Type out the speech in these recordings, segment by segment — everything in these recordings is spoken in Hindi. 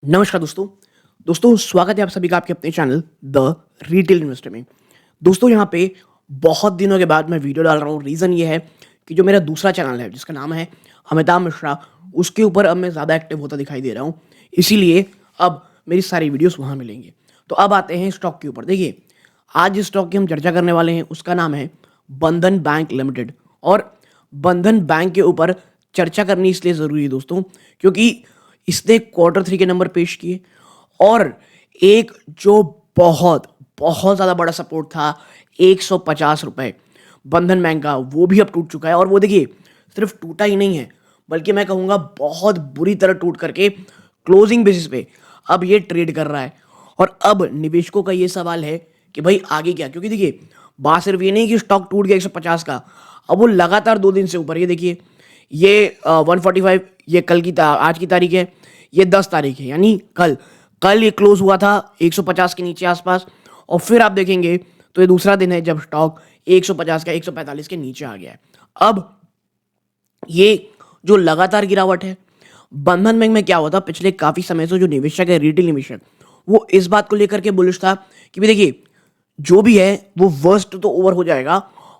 नमस्कार दोस्तों। दोस्तों स्वागत है आप सभी का आपके अपने चैनल द रिटेल इन्वेस्टर में। दोस्तों यहाँ पे बहुत दिनों के बाद मैं वीडियो डाल रहा हूँ। रीज़न ये है कि जो मेरा दूसरा चैनल है जिसका नाम है अमिताभ मिश्रा, उसके ऊपर अब मैं ज़्यादा एक्टिव होता दिखाई दे रहा हूँ। इसीलिए अब मेरी सारी वीडियोस वहाँ मिलेंगे। तो अब आते हैं स्टॉक के ऊपर। देखिए, आज जिस स्टॉक की हम चर्चा करने वाले हैं उसका नाम है बंधन बैंक लिमिटेड। और बंधन बैंक के ऊपर चर्चा करनी इसलिए ज़रूरी है दोस्तों, क्योंकि इसने क्वार्टर थ्री के नंबर पेश किए और एक जो बहुत बहुत ज़्यादा बड़ा सपोर्ट था ₹150 बंधन बैंक का, वो भी अब टूट चुका है। और वो देखिए, सिर्फ टूटा ही नहीं है बल्कि मैं कहूँगा बहुत बुरी तरह टूट करके क्लोजिंग बेसिस पे अब ये ट्रेड कर रहा है। और अब निवेशकों का ये सवाल है कि भाई आगे क्या, क्योंकि देखिए बात सिर्फ ये नहीं कि स्टॉक टूट गया 150 का, अब वो लगातार 2 दिन से ऊपर। ये देखिए, ये 145, ये आज की तारीख है, ये 10 तारीख है, यानी कल कल ये क्लोज हुआ था 150 के नीचे आसपास। और फिर आप देखेंगे तो ये दूसरा दिन है जब स्टॉक 150 का 145 के नीचे आ गया है। अब ये जो लगातार गिरावट है, बंधन बैंक में क्या होता, पिछले काफी समय से जो निवेशक है, रिटेल निवेशक, वो इस बात को लेकर के बुलिश था कि भी देखिए जो भी है वो वर्स्ट तो ओवर हो जाएगा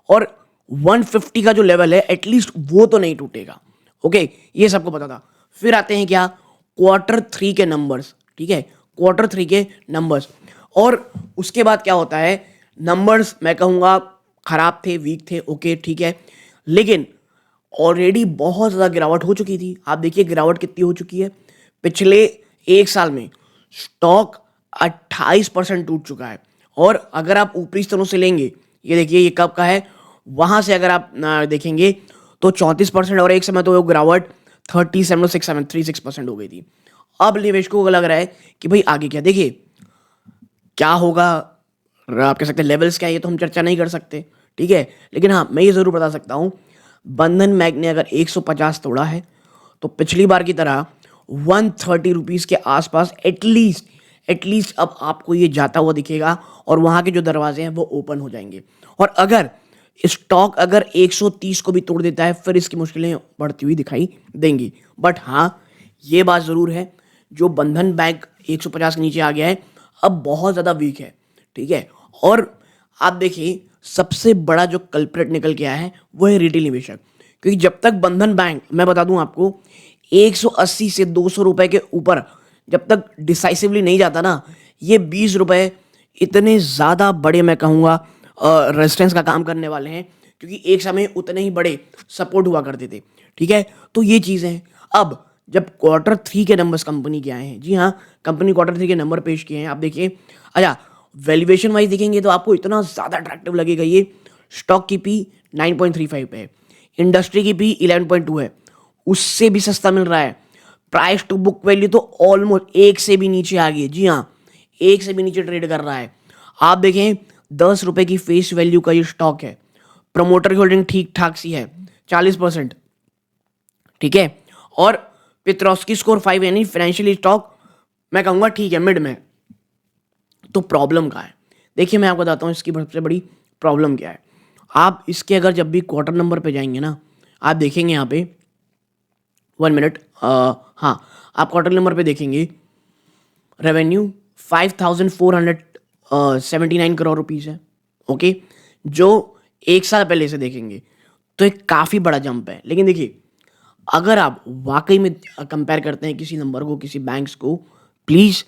और 150 का जो लेवल है एटलीस्ट वो तो नहीं टूटेगा। ओके, ये सबको पता था। फिर आते हैं क्या, क्वार्टर थ्री के नंबर्स। ठीक है, क्वार्टर थ्री के नंबर्स। और उसके बाद क्या होता है, नंबर्स मैं कहूँगा खराब थे, वीक थे। ओके ठीक है, लेकिन ऑलरेडी बहुत ज़्यादा गिरावट हो चुकी थी। आप देखिए गिरावट कितनी हो चुकी है, पिछले एक साल में स्टॉक 28% टूट चुका है। और अगर आप ऊपरी स्तरों से लेंगे, ये देखिए ये कब का है, वहाँ से अगर आप देखेंगे तो 34%। और एक समय तो वो गिरावट 37.36% हो गई थी। अब निवेशकों को लग रहा है कि भाई आगे क्या, देखिए क्या होगा, आप कह सकते हैं लेवल्स क्या है, ये तो हम चर्चा नहीं कर सकते। ठीक है, लेकिन हाँ मैं ये ज़रूर बता सकता हूँ, बंधन बैंक ने अगर 150 तोड़ा है तो पिछली बार की तरह 130 रुपीज़ के आसपास एटलीस्ट अब आपको ये जाता हुआ दिखेगा और वहाँ के जो दरवाजे हैं वो ओपन हो जाएंगे। और अगर स्टॉक अगर 130 को भी तोड़ देता है फिर इसकी मुश्किलें बढ़ती हुई दिखाई देंगी। बट हाँ, ये बात ज़रूर है, जो बंधन बैंक 150 के नीचे आ गया है अब बहुत ज़्यादा वीक है। ठीक है, और आप देखिए सबसे बड़ा जो कल्प्रेट निकल के आया है वो है रिटेल निवेशक। क्योंकि जब तक बंधन बैंक, मैं बता दूं आपको, 180 से 200 रुपए के ऊपर जब तक डिसाइसिवली नहीं जाता ना, ये 20 रुपए इतने ज़्यादा बड़े मैं कहूँगा रेजिस्टेंस का काम करने वाले हैं, क्योंकि एक समय उतने ही बड़े सपोर्ट हुआ करते थे। ठीक है, तो ये चीज़ें हैं। अब जब क्वार्टर थ्री के नंबर्स कंपनी के आए हैं, जी हाँ, कंपनी क्वार्टर थ्री के नंबर पेश किए हैं, आप देखिए। अच्छा, वैल्यूएशन वाइज देखेंगे तो आपको इतना ज़्यादा अट्रैक्टिव लगेगा ये। स्टॉक की पी 9.35 पे है, इंडस्ट्री की पी 11.2 है, उससे भी सस्ता मिल रहा है। प्राइस टू बुक वैल्यू तो ऑलमोस्ट एक से भी नीचे आ गई है। जी हाँ, एक से भी नीचे ट्रेड कर रहा है। आप देखें 10 रुपए की फेस वैल्यू का ये स्टॉक है, प्रमोटर की होल्डिंग ठीक ठाक सी है 40%। ठीक है, और पित्रोस्की स्कोर 5, यानी फाइनेंशियल स्टॉक मैं कहूँगा ठीक है, मिड में। तो प्रॉब्लम क्या है, देखिए मैं आपको बताता हूँ इसकी सबसे बड़ी प्रॉब्लम क्या है। आप इसके अगर जब भी क्वार्टर नंबर पे जाएंगे ना, आप देखेंगे यहाँ पे 1 मिनट, हाँ, आप क्वार्टर नंबर पे देखेंगे, रेवेन्यू 5479 करोड़ रुपीज़ है। ओके, जो एक साल पहले से देखेंगे तो एक काफ़ी बड़ा जंप है। लेकिन देखिए, अगर आप वाकई में कंपेयर करते हैं किसी नंबर को, किसी बैंक्स को, प्लीज़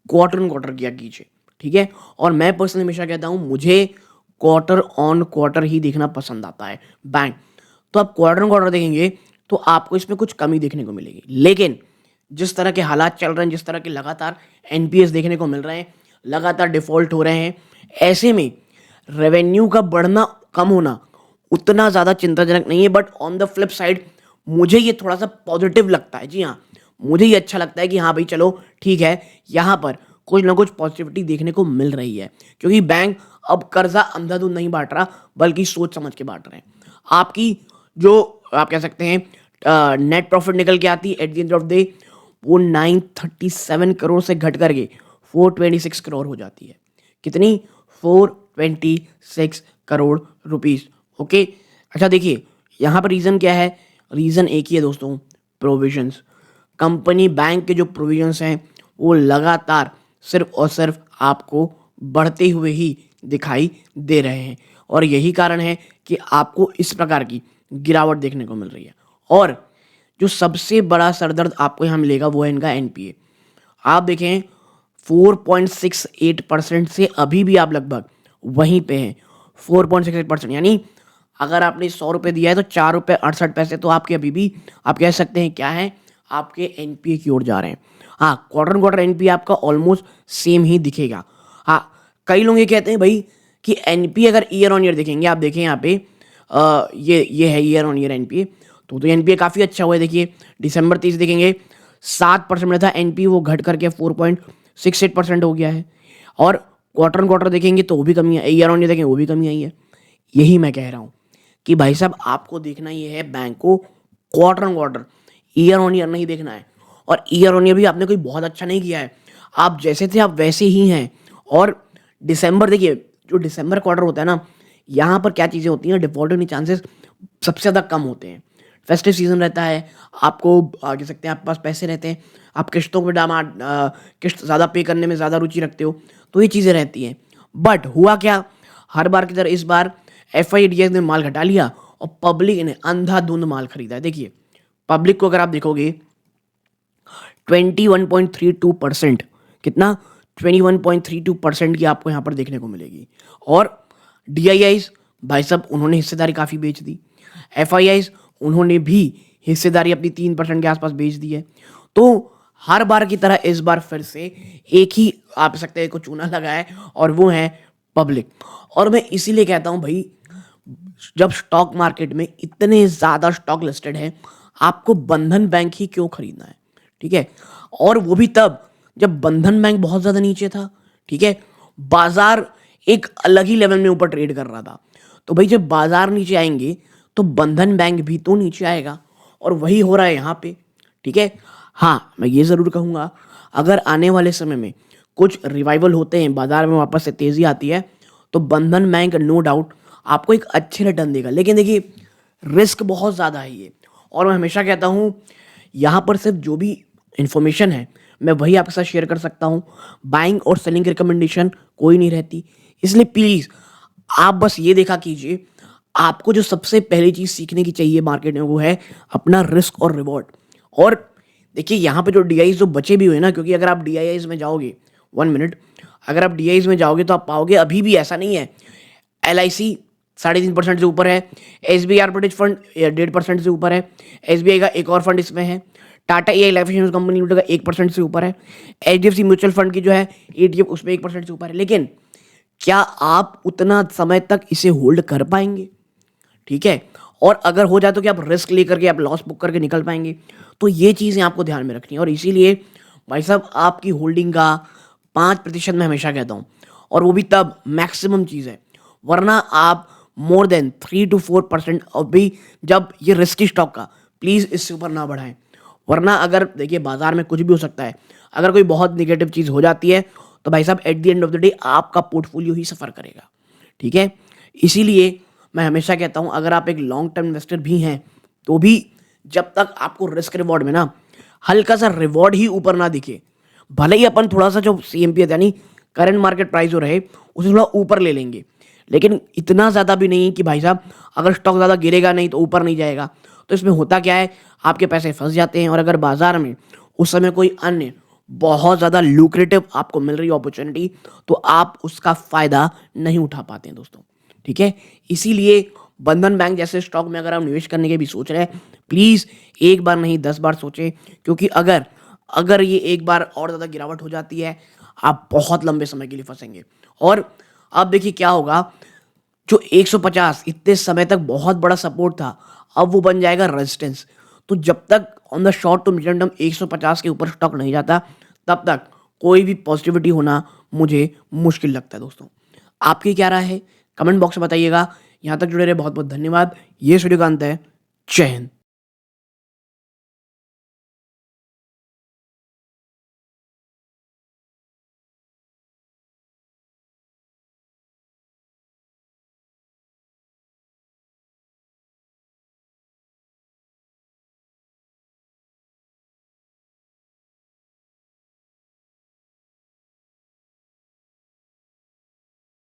क्वार्टर ऑन क्वार्टर किया कीजिए। ठीक है, और मैं पर्सनली हमेशा कहता हूँ मुझे क्वार्टर ऑन क्वार्टर ही देखना पसंद आता है बैंक। तो आप क्वार्टर ऑन क्वार्टर देखेंगे तो आपको इसमें कुछ कमी देखने को मिलेगी। लेकिन जिस तरह के हालात चल रहे हैं, जिस तरह के लगातार एनपीएस देखने को मिल रहे हैं, लगातार डिफॉल्ट हो रहे हैं, ऐसे में रेवेन्यू का बढ़ना कम होना उतना ज़्यादा चिंताजनक नहीं है। But on the flip side मुझे ये थोड़ा सा पॉजिटिव लगता है। जी हाँ, मुझे ये अच्छा लगता है कि हाँ भाई चलो ठीक है, यहाँ पर कुछ ना कुछ पॉजिटिविटी देखने को मिल रही है, क्योंकि बैंक अब कर्जा अंधाधुंध नहीं बांट रहा बल्कि सोच समझ के बांट रहे हैं। आपकी जो आप कह सकते हैं नेट प्रॉफिट निकल के आती है at the end of day, वो 937 करोड़ से घट करके 426 करोड़ हो जाती है। कितनी? 426 करोड़ रुपीस। ओके, अच्छा देखिए यहाँ पर रीज़न क्या है, रीज़न एक ही है दोस्तों, प्रोविजंस। कंपनी बैंक के जो प्रोविजंस हैं वो लगातार सिर्फ और सिर्फ आपको बढ़ते हुए ही दिखाई दे रहे हैं और यही कारण है कि आपको इस प्रकार की गिरावट देखने को मिल रही है। और जो सबसे बड़ा सरदर्द आपको यहाँ मिलेगा वो है इनका एनपीए। आप देखें 4.68% से अभी भी आप लगभग वहीं पे हैं। 4.68% यानी अगर आपने 100 रुपये दिया है तो 4 रुपये 68 पैसे तो आपके अभी भी आप कह सकते हैं क्या है, आपके एनपीए की ओर जा रहे हैं। हाँ, क्वार्टर क्वार्टर एनपीए आपका ऑलमोस्ट सेम ही दिखेगा। हाँ, कई लोग ये कहते हैं भाई कि एनपीए अगर ईयर ऑन ईयर देखेंगे, आप देखें यहाँ पे ये है ईयर ऑन ईयर एनपीए, तो एनपीए काफ़ी अच्छा हुआ है। देखिए दिसंबर 30 देखेंगे 7% में था एनपीए, वो घट करके 4.68% हो गया है। और क्वार्टर क्वार्टर देखेंगे तो वो भी कमी है, ईयर ऑन ईयर देखेंगे वो भी कमी आई है। यही मैं कह रहा हूँ कि भाई साहब आपको देखना ये है बैंक को quarter quarter, year on year नहीं देखना है। और ईयर ऑन ईयर भी आपने कोई बहुत अच्छा नहीं किया है, आप जैसे थे आप वैसे ही हैं। और दिसंबर देखिए, जो दिसंबर क्वार्टर होता है ना, यहाँ पर क्या चीज़ें होती हैं, डिफॉल्ट होने चांसेस सबसे ज़्यादा कम होते हैं। फेस्टिव सीजन रहता है, आपको कह सकते हैं आपके पास पैसे रहते हैं, आप किस्तों पे किस्त ज़्यादा पे करने में ज़्यादा रुचि रखते हो, तो ये चीज़ें रहती हैं। बट हुआ क्या, हर बार की तरह इस बार एफआईडीएस ने माल घटा लिया और पब्लिक ने अंधाधुंध माल खरीदा है। देखिए पब्लिक को अगर आप देखोगे 21.32%, कितना 21.32% की आपको यहाँ पर देखने को मिलेगी। और डीआईआईज भाई साहब उन्होंने हिस्सेदारी काफ़ी बेच दी, एफआईआईज उन्होंने भी हिस्सेदारी अपनी 3% के आसपास बेच दी है। तो हर बार की तरह इस बार फिर से एक ही आप सकते हैं को चूना लगा है और वो है पब्लिक। और मैं इसीलिए कहता हूँ भाई, जब स्टॉक मार्केट में इतने ज़्यादा स्टॉक लिस्टेड है, आपको बंधन बैंक ही क्यों खरीदना है, ठीक है। और वो भी तब जब बंधन बैंक बहुत ज़्यादा नीचे था, ठीक है, बाजार एक अलग ही लेवल में ऊपर ट्रेड कर रहा था। तो भाई जब बाजार नीचे आएंगे तो बंधन बैंक भी तो नीचे आएगा, और वही हो रहा है यहाँ पे, ठीक है। हाँ, मैं ये ज़रूर कहूँगा अगर आने वाले समय में कुछ रिवाइवल होते हैं, बाजार में वापस से तेज़ी आती है, तो बंधन बैंक नो डाउट आपको एक अच्छे रिटर्न देगा। लेकिन देखिए रिस्क बहुत ज़्यादा है ये, और मैं हमेशा कहता हूँ यहाँ पर सिर्फ जो भी इंफॉर्मेशन है मैं वही आपके साथ शेयर कर सकता हूँ। बाइंग और सेलिंग रिकमेंडेशन कोई नहीं रहती, इसलिए प्लीज़ आप बस ये देखा कीजिए, आपको जो सबसे पहली चीज़ सीखने की चाहिए मार्केट में वो है अपना रिस्क और रिवॉर्ड। और देखिए यहाँ पे जो डीआईज जो बचे भी हुए ना, क्योंकि अगर आप डीआईज में जाओगे 1 मिनट, अगर आप डीआईज में जाओगे तो आप पाओगे अभी भी ऐसा नहीं है। LIC 3.5% से ऊपर है, SBI आर्बिट्रेज फंड 1.5% से ऊपर है, SBI का एक और फंड इसमें है, Tata AI life insurance company limited का 1% से ऊपर है, HDFC म्यूचुअल फंड की जो है ETF उसमें 1% से ऊपर है। लेकिन क्या आप उतना समय तक इसे होल्ड कर पाएंगे, ठीक है। और अगर हो जाए तो क्या आप रिस्क लेकर के आप लॉस बुक करके निकल पाएंगे, तो ये चीज़ें आपको ध्यान में रखनी है। और इसीलिए भाई साहब आपकी होल्डिंग का 5% मैं हमेशा कहता हूँ, और वो भी तब मैक्सिमम चीज़ है, वरना आप मोर देन 3 to 4% अभी जब ये रिस्की स्टॉक का प्लीज़ इससे ऊपर ना बढ़ाएं। वरना अगर देखिए बाजार में कुछ भी हो सकता है, अगर कोई बहुत निगेटिव चीज़ हो जाती है तो भाई साहब at the end of the day आपका पोर्टफोलियो ही सफ़र करेगा, ठीक है। इसीलिए मैं हमेशा कहता हूँ अगर आप एक लॉन्ग टर्म इन्वेस्टर भी हैं तो भी जब तक आपको रिस्क रिवॉर्ड में ना हल्का सा रिवॉर्ड ही ऊपर ना दिखे, भले ही अपन थोड़ा सा जो CMP यानी करंट मार्केट प्राइस जो रहे उसे थोड़ा ऊपर ले लेंगे, लेकिन इतना ज़्यादा भी नहीं कि भाई साहब अगर स्टॉक ज़्यादा गिरेगा नहीं तो ऊपर नहीं जाएगा। तो इसमें होता क्या है, आपके पैसे फंस जाते हैं, और अगर बाजार में उस समय कोई अन्य बहुत ज़्यादा लुक्रेटिव आपको मिल रही अपॉर्चुनिटी तो आप उसका फ़ायदा नहीं उठा पाते हैं दोस्तों, ठीक है। इसीलिए बंधन बैंक जैसे स्टॉक में अगर आप निवेश करने के भी सोच रहे हैं, प्लीज़ एक बार नहीं 10 बार सोचें, क्योंकि अगर अगर ये एक बार और ज़्यादा गिरावट हो जाती है आप बहुत लंबे समय के लिए फंसेंगे। और अब देखिए क्या होगा, जो 150 इतने समय तक बहुत बड़ा सपोर्ट था अब वो बन जाएगा रेजिस्टेंस। तो जब तक on the short to medium term 150 के ऊपर स्टॉक नहीं जाता तब तक कोई भी पॉजिटिविटी होना मुझे मुश्किल लगता है दोस्तों। आपकी क्या राय है कमेंट बॉक्स में बताइएगा। यहाँ तक जुड़े रहे बहुत बहुत धन्यवाद। ये वीडियो का अंत है। जय हिंद।